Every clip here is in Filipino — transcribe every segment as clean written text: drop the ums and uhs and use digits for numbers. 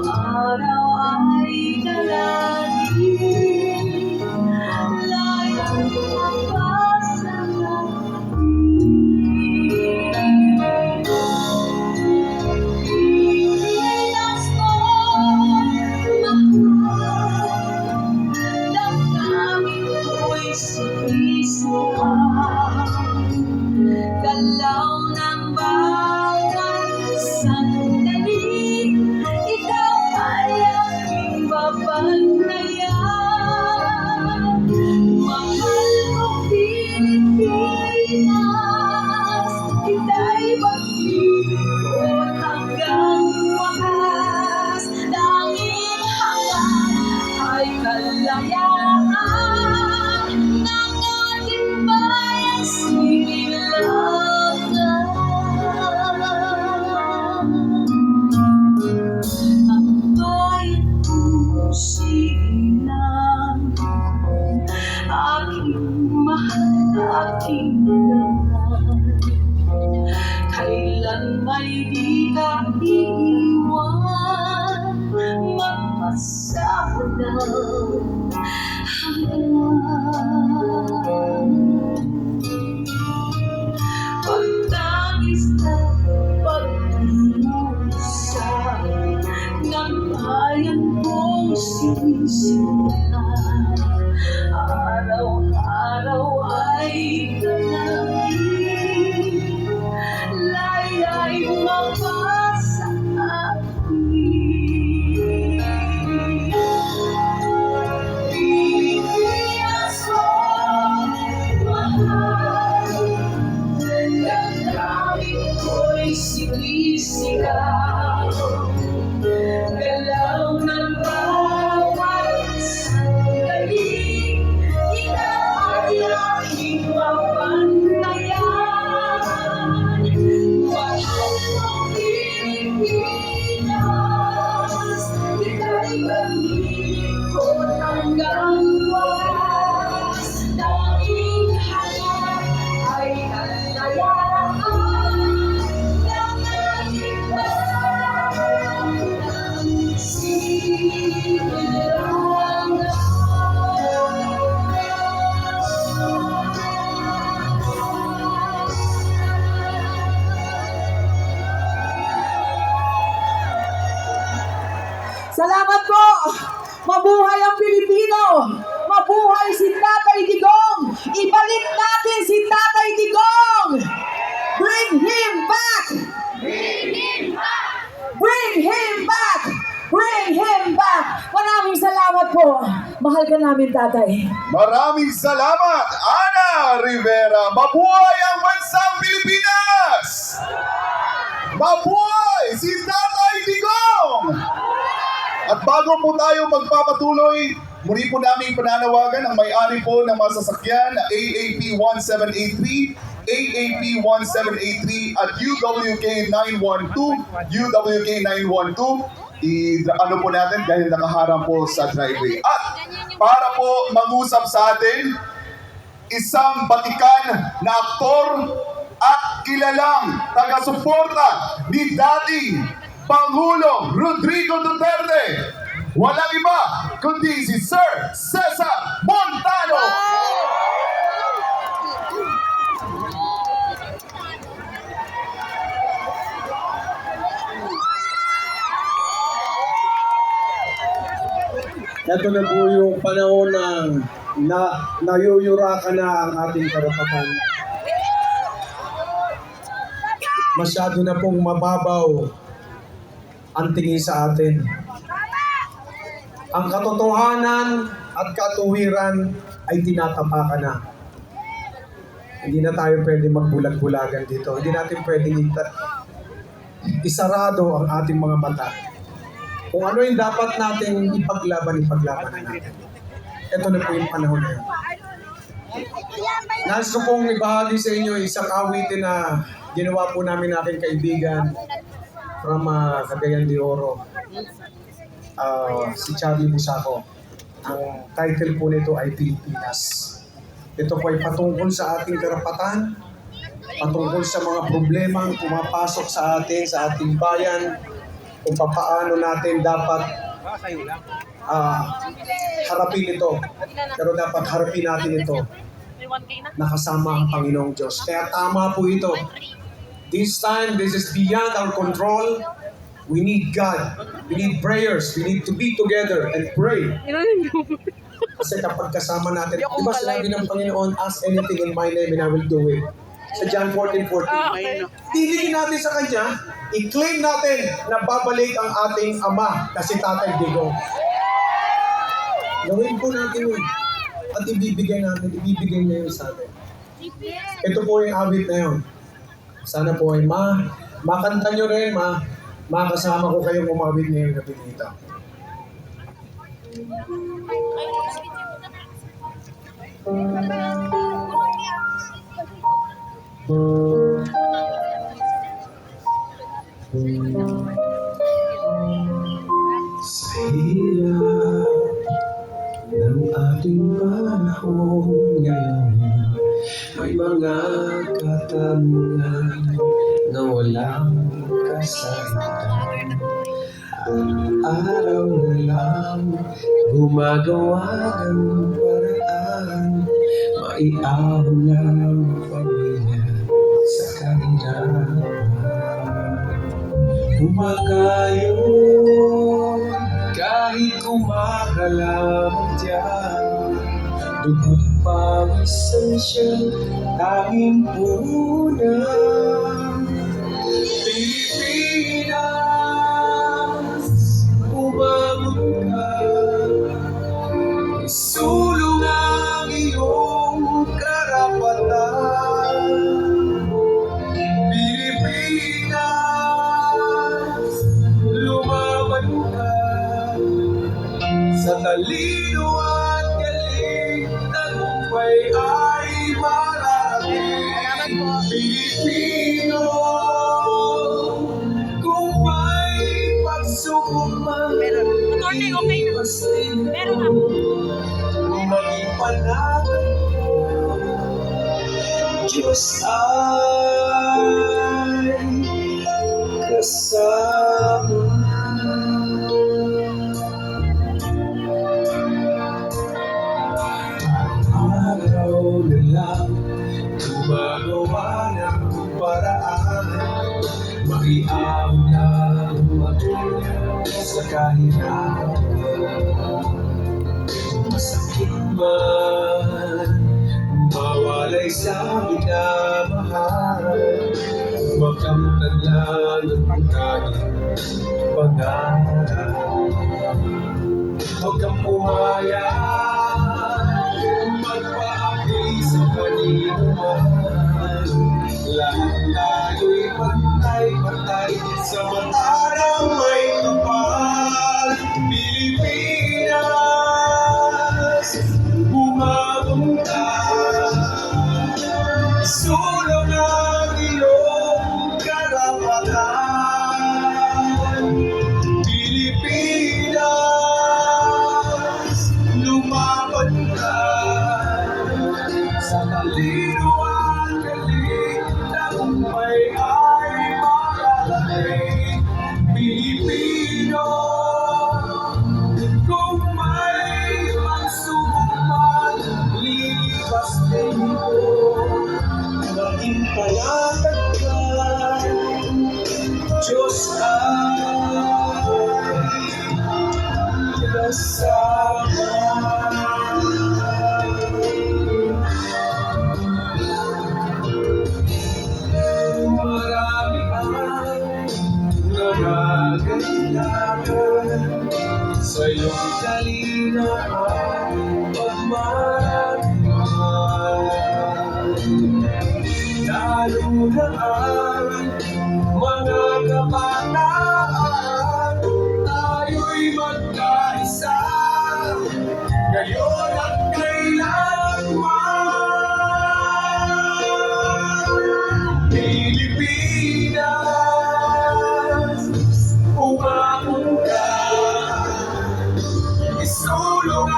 araw-araw ay dalangin, layang Pilipinas ko, mahal, damdamin ko'y sumisigaw, galaw ng bawat sandali, ikaw ay aking babantayan. Mahal kong Pilipinas, kita'y maglilingkod hanggang wakas. Tanging hangad ay kalayaan ng ating bayang sinilangan. Ang bayan kong silang, aking mahal, aking laman, kailan may di ka iiwan, magpasama ng hanggan. Pagtangis na pag-iusap ng bayan kong sinisimulan, araw-araw ay dalangin, laya'y mapasa akin. Pilipinas ko, mahal, damdamin ko'y sinisigaw, galaw ng bawat sandali, ikaw ay aking babantayan. Mahal kong Pilipinas, ika'y maglilingkod hanggang wakas. Tanging hangad ay kalayaan ng ating bayang sinilangan. Salamat po! Mabuhay ang Pilipino! Mabuhay si Tatay Digong! Ibalik natin si Tatay Digong! Bring him back! Bring him back! Bring him back! Bring him back! Maraming salamat po! Mahal ka namin, Tatay. Maraming salamat, Ana Rivera. Mabuhay ang bansang Pilipinas! Mabuhay si Tatay Digong! At bago po tayo magpapatuloy, muli po namin pananawagan ang may-ari po ng mga sasakyan na AAP 1783, AAP 1783 at UWK 912, UWK 912. Ano po natin dahil nakaharang po sa driveway. At para po mag-usap sa atin, isang batikan na aktor at kilalang taga-suporta ni dating Pangulo Rodrigo Duterte. Walang iba kundi si Sir Cesar Montano. Ito na po yung panahon na nayuyurakan na ang ating karapatan. Masyado na pong mababaw ang tingin sa atin. Ang katotohanan at katuwiran ay tinatapakan na. Hindi na tayo pwede magbulag-bulagan dito. Hindi natin pwede isarado ang ating mga mata. Kung ano yung dapat nating ipaglaban na natin. Ito na po yung panahon na yun. Nais ko pong ibahagi sa inyo isang awitin na ginawa po namin aking kaibigan from Cagayan de Oro, si Charlie Busaco. Ang title po nito ay Pilipinas. Ito po ay patungkol sa ating karapatan, patungkol sa mga problemang pumapasok sa ating bayan, kung paano natin dapat harapin ito. Pero dapat harapin natin ito nakasama ang Panginoong Diyos. Kaya tama po ito. This time, this is beyond our control. We need God. We need prayers. We need to be together and pray. Kasi kapag kasama natin, di ba sinabi ng Panginoon, ask anything in my name and I will do it. Sa John 14:14. Titigin natin sa Kanya, i-claim natin na babalik ang ating Ama na si Tatay Digong. Gawin po natin yun. At ibibigay niya yun sa atin. Ito po yung awit na yun. Sana po ay makanta nyo rin, makasama ko kayong umawit ngayong gabi dito. Sa hirap ng ating panahon ngayon, may mga katanungan na walang kasagutan. Araw na lang gumagawa ng paraan, maiahon ng pamilya sa kahirapan. Kumakayon kahit kumakalamang dyan, dugot pawisan siyang tanging punan. Pilipinas, bumangon ka, isulong ang iyong karapatan. Pilipinas, lumaban ka, sa talino at galing, tagumpay ay mararating. Pilipino, kung may pagsubok man, Attorney, okay na. Meron na. maging panatag ko, Diyos ay kasama. Araw na lang gumagawa ng paraan, maiahon ng matulya sa kahirapan. Masakit man mawalay sa minamahal, makamtan lang ang pagkain pangarap. Huwag kang pumaya, magpaapi sa kaninuman. Lahat tayo'y pantay-pantay sa mata ng may kapal. Pilipinas, bumangon ka, isulong ang iyong karapatan. Pilipinas, lumaban ka, sa talino at galing, tagumpay ay mararating. Pilipino, kung may pagsubok man, lilipas din ito. Maging panatag ka, Diyos ay kasama. Marami ang nangangailangan sa iyong kalinaan, pagmamahal. Lalo na ang mga kabataan, tayo'y magkaisa, ngayon at kailanman. Pilipinas, umakong ka, isulong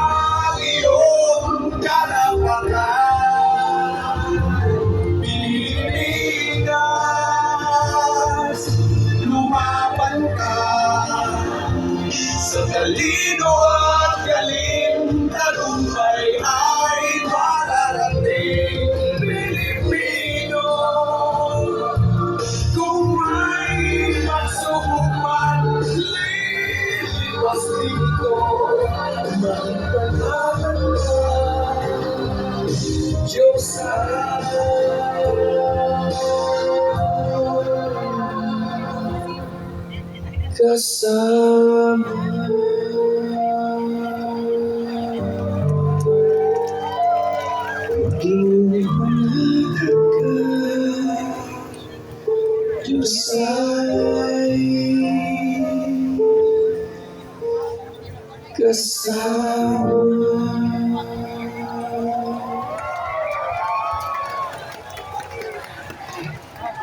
talino at galing, tagumpay ay mararating. Pilipino, kung may pagsubok man, lilipas dito. Magpanalan ka, Diyos kasama. Diyos ay kasama.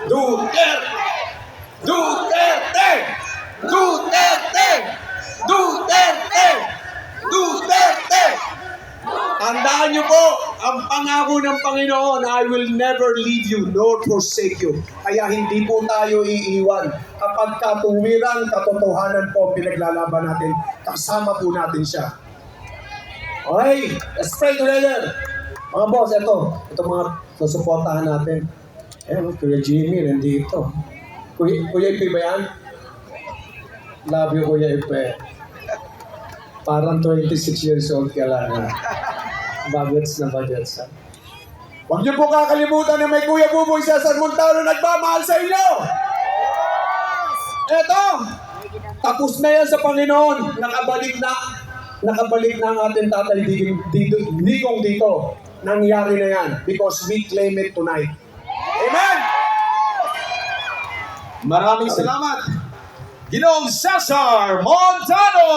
Duterte! Duterte! Duterte! Duterte! Duterte! Tandaan niyo po, ang pangako ng Panginoon, I will never leave you nor forsake you. Kaya hindi po tayo iiwan. Kapag katuwiran, katotohanan po ang pinaglalaban natin, kasama po natin siya. Okay, let's pray together. Mga boss, ito mga susuportahan natin. Kuya Jimmy, nandito. Kuya Ipe ba yan? Love you, Kuya Ipe. Parang 26 years old ka lang. Bagets na bagets. Huwag niyo po kakalimutan na may Kuya Buboy Cesar Montano nagmamahal sa inyo! Eto! Tapos na yan sa Panginoon. Nakabalik na ang ating tatay Digong dito. Nangyari na yan because we claim it tonight. Amen! Maraming salamat, Ginoong Cesar Montano!